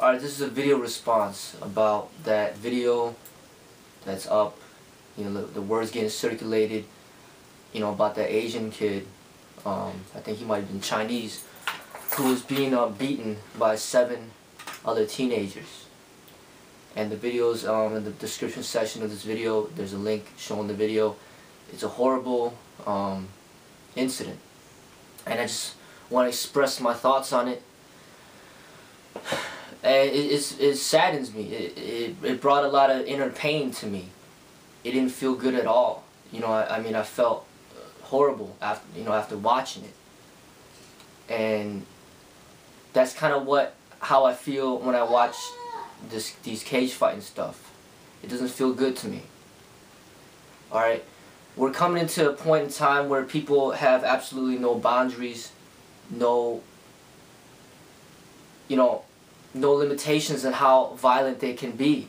Alright, this is a video response about that video that's up. You know, the words getting circulated, you know, about that Asian kid, I think he might have been Chinese, who was being beaten by 7 other teenagers. And the videos, in the description section of this video, there's a link showing the video. It's a horrible incident. And I just want to express my thoughts on it. And it saddens me. It brought a lot of inner pain to me. It didn't feel good at all. You know, I mean, I felt horrible after watching it. And that's kind of how I feel when I watch these cage fighting stuff. It doesn't feel good to me. Alright? We're coming into a point in time where people have absolutely no boundaries, no limitations on how violent they can be.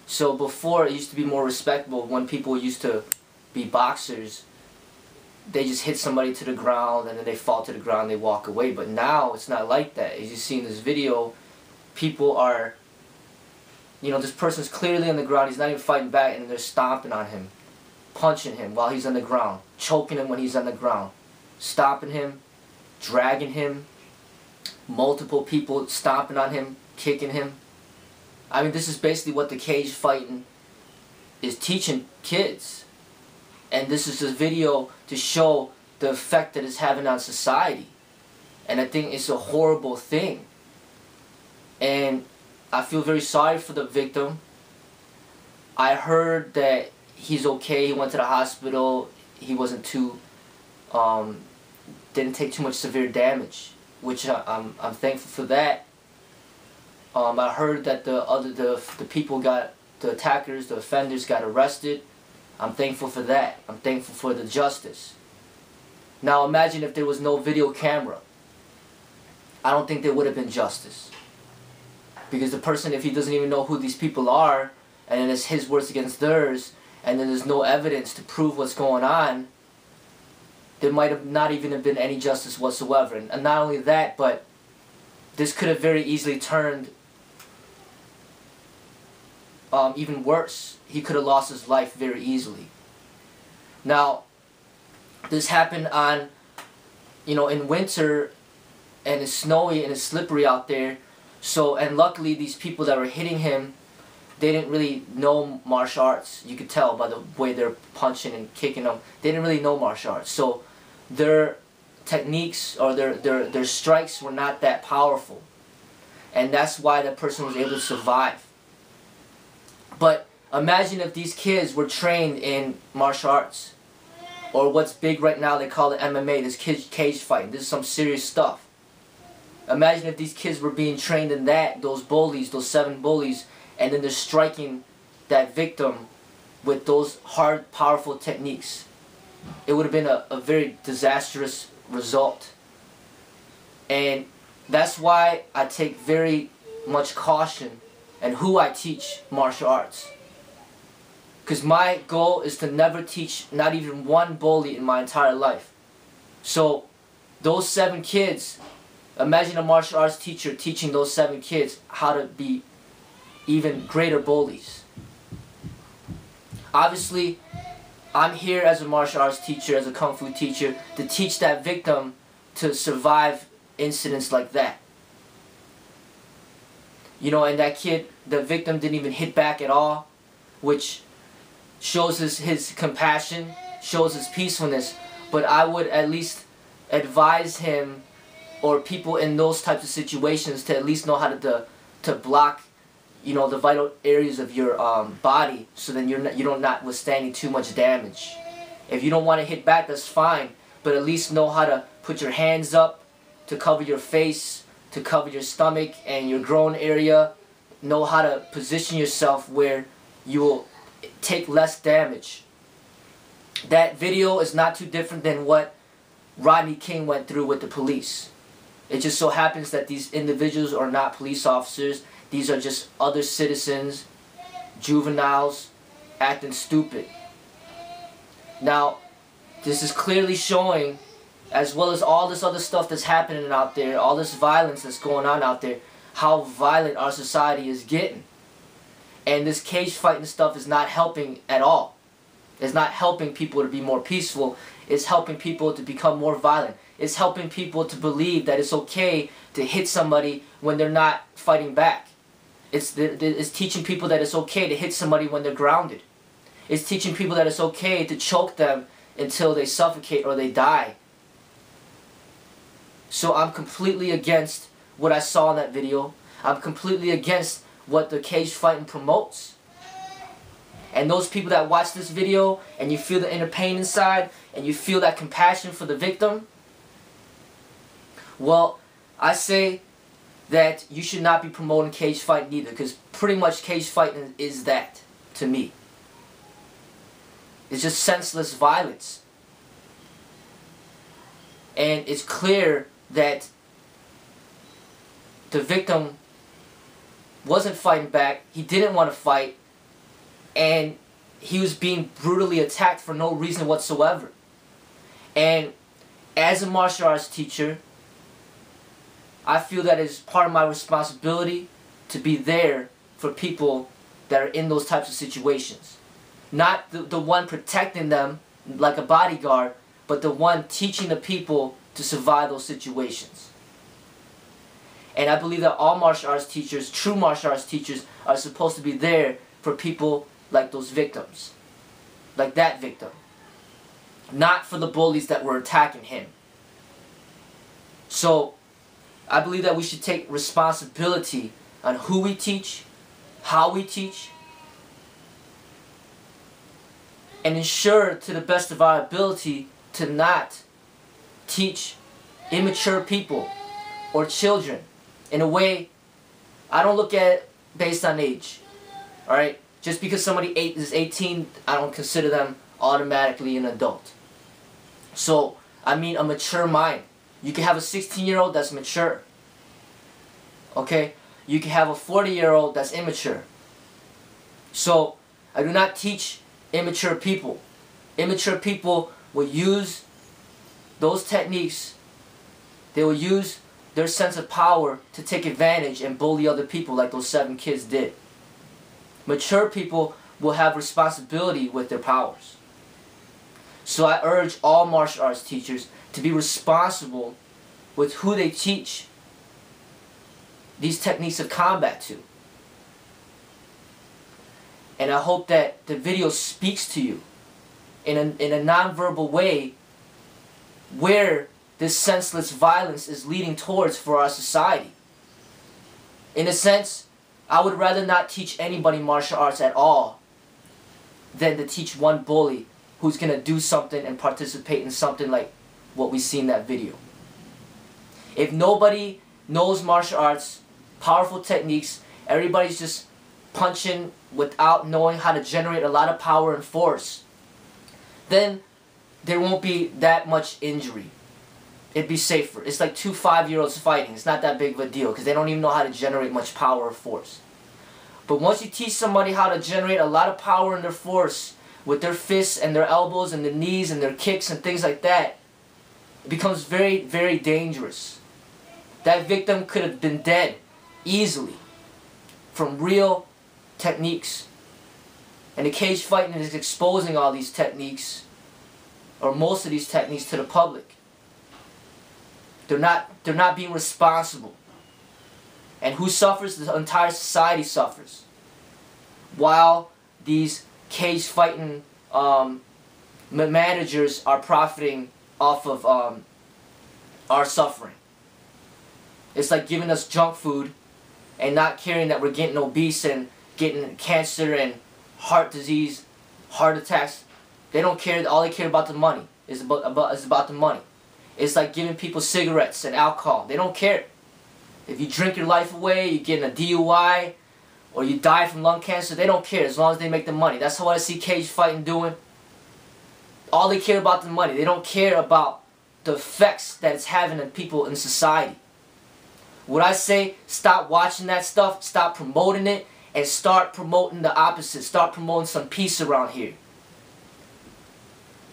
So before, it used to be more respectable. When people used to be boxers, they just hit somebody to the ground and then they fall to the ground and they walk away. But now it's not like that. As you see in this video, people are, this person's clearly on the ground, he's not even fighting back, and they're stomping on him, punching him while he's on the ground, choking him when he's on the ground, stomping him, dragging him, multiple people stomping on him, kicking him. I mean, this is basically what the cage fighting is teaching kids. And this is a video to show the effect that it's having on society. And I think it's a horrible thing. And I feel very sorry for the victim. I heard that he's okay, he went to the hospital, he wasn't didn't take too much severe damage, which I'm thankful for that. I heard that the people the attackers, the offenders got arrested. I'm thankful for that. I'm thankful for the justice. Now imagine if there was no video camera. I don't think there would have been justice. Because the person, if he doesn't even know who these people are, and then it's his words against theirs, and then there's no evidence to prove what's going on, there might have not even have been any justice whatsoever. And not only that, but this could have very easily turned even worse. He could have lost his life very easily. Now, this happened on, in winter, and it's snowy and it's slippery out there. So, and luckily these people that were hitting him, they didn't really know martial arts. You could tell by the way they're punching and kicking them. They didn't really know martial arts. So their techniques or their strikes were not that powerful. And that's why that person was able to survive. But imagine if these kids were trained in martial arts. Or what's big right now, they call it MMA, this cage fighting. This is some serious stuff. Imagine if these kids were being trained in that, those bullies, those 7 bullies, and then they're striking that victim with those hard, powerful techniques. It would have been a very disastrous result. And that's why I take very much caution in who I teach martial arts. Because my goal is to never teach not even one bully in my entire life. So those 7 kids, imagine a martial arts teacher teaching those 7 kids how to be even greater bullies. Obviously, I'm here as a martial arts teacher, as a kung fu teacher, to teach that victim to survive incidents like that. And that kid, the victim, didn't even hit back at all, which shows his compassion, shows his peacefulness. But I would at least advise him, or people in those types of situations, to at least know how to block, the vital areas of your body, so then you're not withstanding too much damage. If you don't want to hit back, that's fine, but at least know how to put your hands up to cover your face, to cover your stomach and your groin area. Know how to position yourself where you will take less damage. That video is not too different than what Rodney King went through with the police. It just so happens that these individuals are not police officers. These are just other citizens, juveniles, acting stupid. Now, this is clearly showing, as well as all this other stuff that's happening out there, all this violence that's going on out there, how violent our society is getting. And this cage fighting stuff is not helping at all. It's not helping people to be more peaceful. It's helping people to become more violent. It's helping people to believe that it's okay to hit somebody when they're not fighting back. It's teaching people that it's okay to hit somebody when they're grounded. It's teaching people that it's okay to choke them until they suffocate or they die. So I'm completely against what I saw in that video. I'm completely against what the cage fighting promotes. And those people that watch this video and you feel the inner pain inside and you feel that compassion for the victim, well, I say that you should not be promoting cage fighting either, because pretty much cage fighting is that to me. It's just senseless violence. And it's clear that the victim wasn't fighting back. He didn't want to fight. And he was being brutally attacked for no reason whatsoever. And as a martial arts teacher, I feel that it's part of my responsibility to be there for people that are in those types of situations. Not the one protecting them like a bodyguard, but the one teaching the people to survive those situations. And I believe that all martial arts teachers, true martial arts teachers, are supposed to be there for people like those victims. Like that victim. Not for the bullies that were attacking him. So, I believe that we should take responsibility on who we teach, how we teach, and ensure to the best of our ability to not teach immature people or children in a way. I don't look at it based on age. Alright? Just because somebody is 18, I don't consider them automatically an adult. So, I mean a mature mind. You can have a 16-year-old that's mature. Okay? You can have a 40-year-old that's immature. So, I do not teach immature people. Immature people will use those techniques. They will use their sense of power to take advantage and bully other people like those 7 kids did. Mature people will have responsibility with their powers. So I urge all martial arts teachers to be responsible with who they teach these techniques of combat to. And I hope that the video speaks to you in a non-verbal way where this senseless violence is leading towards for our society. In a sense, I would rather not teach anybody martial arts at all than to teach one bully who's going to do something and participate in something like what we see in that video. If nobody knows martial arts, powerful techniques, everybody's just punching without knowing how to generate a lot of power and force, then there won't be that much injury. It'd be safer. It's like 2 5-year-olds fighting. It's not that big of a deal because they don't even know how to generate much power or force. But once you teach somebody how to generate a lot of power and their force with their fists and their elbows and their knees and their kicks and things like that, it becomes very, very dangerous. That victim could have been dead easily from real techniques. And the cage fighting is exposing all these techniques, or most of these techniques, to the public. They're not being responsible. And who suffers? The entire society suffers. While these cage fighting managers are profiting off of our suffering. It's like giving us junk food and not caring that we're getting obese and getting cancer and heart disease, heart attacks. They don't care. All they care about the money. Is about the money. It's like giving people cigarettes and alcohol. They don't care. If you drink your life away, you're getting a DUI, or you die from lung cancer, they don't care as long as they make the money. That's what I see cage fighting doing. All they care about the money. They don't care about the effects that it's having on people in society. What I say, stop watching that stuff, stop promoting it, and start promoting the opposite. Start promoting some peace around here.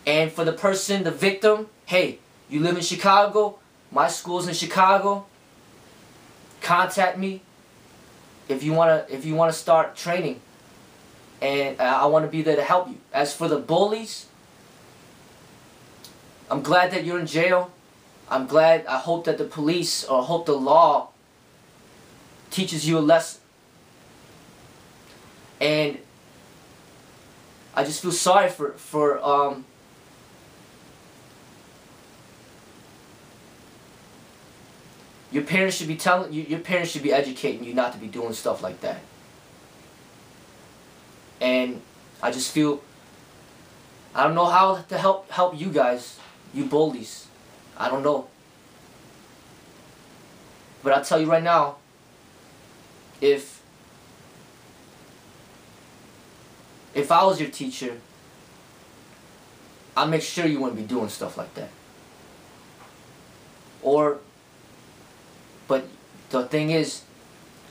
And for the person, the victim, hey, you live in Chicago, my school's in Chicago, contact me, if you wanna start training, and I want to be there to help you. As for the bullies, I'm glad that you're in jail. I hope that the police, or hope the law teaches you a lesson. And I just feel sorry for your parents should be telling you, your parents should be educating you not to be doing stuff like that. And I just feel, I don't know how to help you guys, you bullies. I don't know. But I'll tell you right now, if I was your teacher, I'd make sure you wouldn't be doing stuff like that. But the thing is,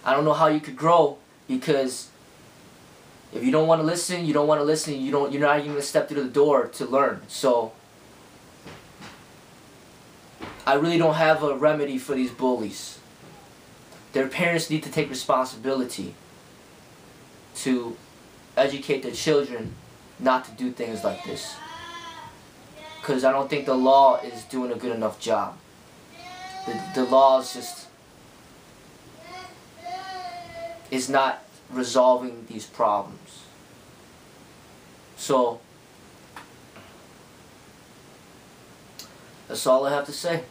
I don't know how you could grow, because if you don't want to listen, you don't want to listen. You're not even going to step through the door to learn. So I really don't have a remedy for these bullies. Their parents need to take responsibility to educate their children not to do things like this. Because I don't think the law is doing a good enough job. The law is not resolving these problems. So that's all I have to say.